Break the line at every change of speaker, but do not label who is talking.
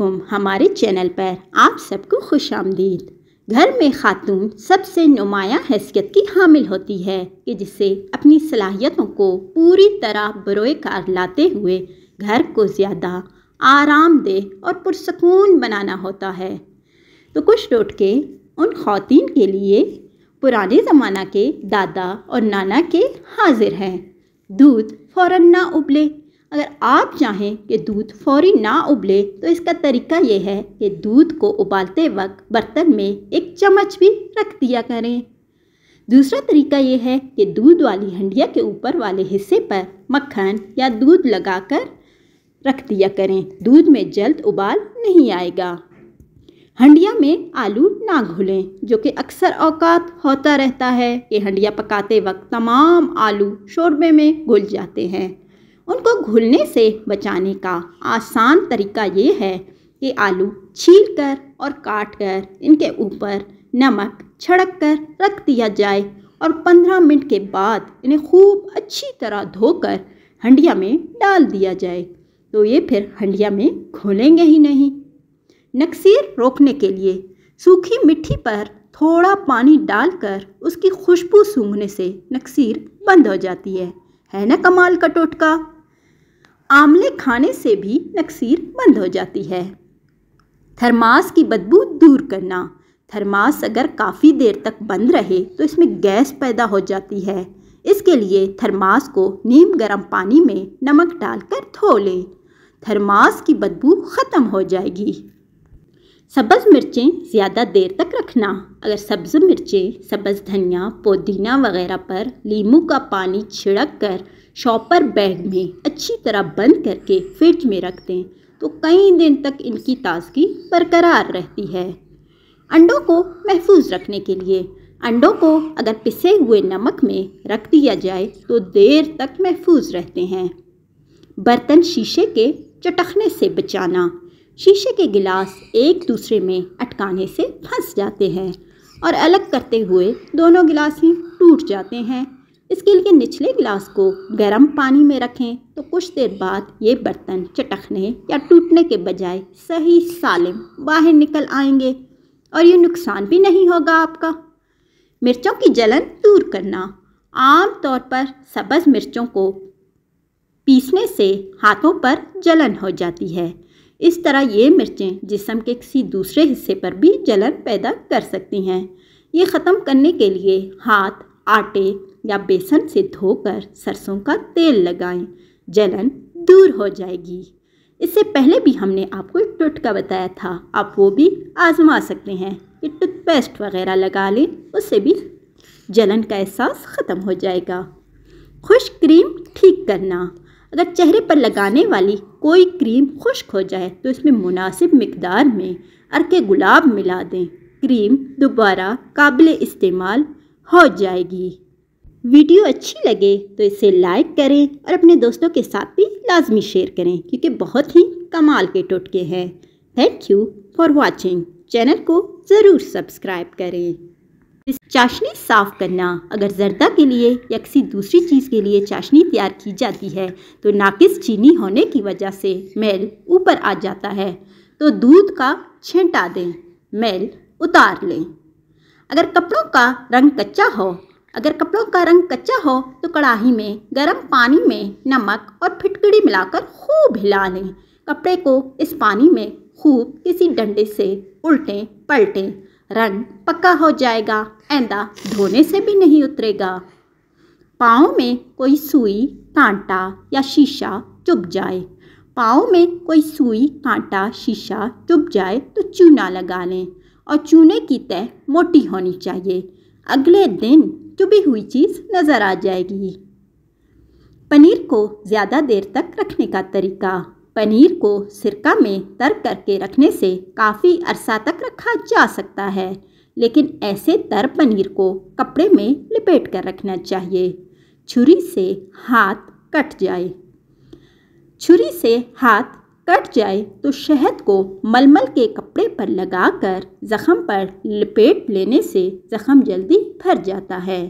अस्सलामुअलैकुम। हमारे चैनल पर आप सबको खुशामदीद। घर में खातून सबसे नुमायां हैसियत की हामिल होती है कि जिसे अपनी सलाहियतों को पूरी तरह बरोए कार लाते हुए घर को ज़्यादा आरामदेह और पुरसकून बनाना होता है। तो कुछ टोटके उन ख़वातीन के लिए पुराने ज़माना के दादा और नाना के हाजिर हैं। दूध फ़ौरन ना उबले। अगर आप चाहें कि दूध फौरी ना उबले तो इसका तरीका ये है कि दूध को उबालते वक्त बर्तन में एक चम्मच भी रख दिया करें। दूसरा तरीका ये है कि दूध वाली हंडिया के ऊपर वाले हिस्से पर मक्खन या दूध लगाकर रख दिया करें। दूध में जल्द उबाल नहीं आएगा। हंडिया में आलू ना घुलें, जो कि अक्सर औकात होता रहता है कि हंडिया पकाते वक्त तमाम आलू शोरबे में घुल जाते हैं। उनको घुलने से बचाने का आसान तरीका ये है कि आलू छीलकर और काटकर इनके ऊपर नमक छिड़क कर रख दिया जाए और 15 मिनट के बाद इन्हें खूब अच्छी तरह धोकर हंडिया में डाल दिया जाए, तो ये फिर हंडिया में घुलेंगे ही नहीं। नक्सीर रोकने के लिए सूखी मिट्टी पर थोड़ा पानी डालकर उसकी खुशबू सूंघने से नक्सीर बंद हो जाती है ना कमाल का टोटका। आमले खाने से भी नक्सीर बंद हो जाती है। थर्मास की बदबू दूर करना। थर्मास अगर काफ़ी देर तक बंद रहे तो इसमें गैस पैदा हो जाती है। इसके लिए थर्मास को नीम गर्म पानी में नमक डालकर धो लें। थर्मास की बदबू ख़त्म हो जाएगी। सब्ज़ मिर्चें ज़्यादा देर तक रखना। अगर सब्ज़ मिर्चें, सब्ज़ धनिया, पुदीना वगैरह पर नींबू का पानी छिड़क कर शॉपर बैग में अच्छी तरह बंद करके फ्रिज में रख दें तो कई दिन तक इनकी ताज़गी बरकरार रहती है। अंडों को महफूज रखने के लिए अंडों को अगर पिसे हुए नमक में रख दिया जाए तो देर तक महफूज रहते हैं। बर्तन शीशे के चटकने से बचाना। शीशे के गिलास एक दूसरे में अटकाने से फंस जाते हैं और अलग करते हुए दोनों गिलास ही टूट जाते हैं। इसके लिए निचले गिलास को गर्म पानी में रखें तो कुछ देर बाद ये बर्तन चटकने या टूटने के बजाय सही सालिम बाहर निकल आएंगे और ये नुकसान भी नहीं होगा आपका। मिर्चों की जलन दूर करना। आम तौर पर सब्ज़ मिर्चों को पीसने से हाथों पर जलन हो जाती है। इस तरह ये मिर्चें जिस्म के किसी दूसरे हिस्से पर भी जलन पैदा कर सकती हैं। ये ख़त्म करने के लिए हाथ आटे या बेसन से धोकर सरसों का तेल लगाएं, जलन दूर हो जाएगी। इससे पहले भी हमने आपको एक टोटका बताया था, आप वो भी आजमा सकते हैं कि टूथपेस्ट वगैरह लगा लें, उससे भी जलन का एहसास ख़त्म हो जाएगा। खुश्क क्रीम ठीक करना। अगर चेहरे पर लगाने वाली कोई क्रीम खुश्क हो जाए तो इसमें मुनासिब मिकदार में अर्के गुलाब मिला दें। क्रीम दोबारा काबिल इस्तेमाल हो जाएगी। वीडियो अच्छी लगे तो इसे लाइक करें और अपने दोस्तों के साथ भी लाजमी शेयर करें क्योंकि बहुत ही कमाल के टोटके हैं। Thank you for watching. Channel को ज़रूर सब्सक्राइब करें। चाशनी साफ़ करना। अगर जर्दा के लिए या किसी दूसरी चीज़ के लिए चाशनी तैयार की जाती है तो नाकिस चीनी होने की वजह से मैल ऊपर आ जाता है, तो दूध का छींटा दें, मैल उतार लें। अगर कपड़ों का रंग कच्चा हो तो कढ़ाई में गर्म पानी में नमक और फिटकड़ी मिलाकर खूब हिला लें। कपड़े को इस पानी में खूब किसी डंडे से उल्टें पलटें, रंग पक्का हो जाएगा, आइंदा धोने से भी नहीं उतरेगा। पाँव में कोई सुई, कांटा या शीशा चुभ जाए तो चूना लगा लें और चूने की तह मोटी होनी चाहिए। अगले दिन चुभी हुई चीज़ नज़र आ जाएगी। पनीर को ज़्यादा देर तक रखने का तरीका। पनीर को सिरका में तर करके रखने से काफ़ी अरसा तक रखा जा सकता है, लेकिन ऐसे तर पनीर को कपड़े में लपेट कर रखना चाहिए। छुरी से हाथ कट जाए तो शहद को मलमल के कपड़े पर लगाकर ज़ख़म पर लपेट लेने से ज़ख़म जल्दी भर जाता है।